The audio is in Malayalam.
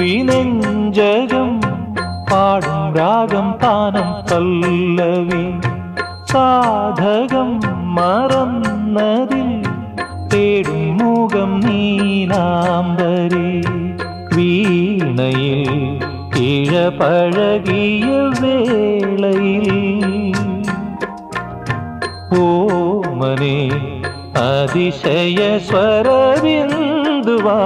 ഈ നെഞ്ചകം പാടും രാഗം താനം പല്ലവി സാധകം മറന്നതിൽ തേടും മുഖം നീലാംബരി വീണയിൽ ഇഴപഴകിയ വേളയിൽ ഓമനെ അതിശയ സ്വരബിന്ദുവാ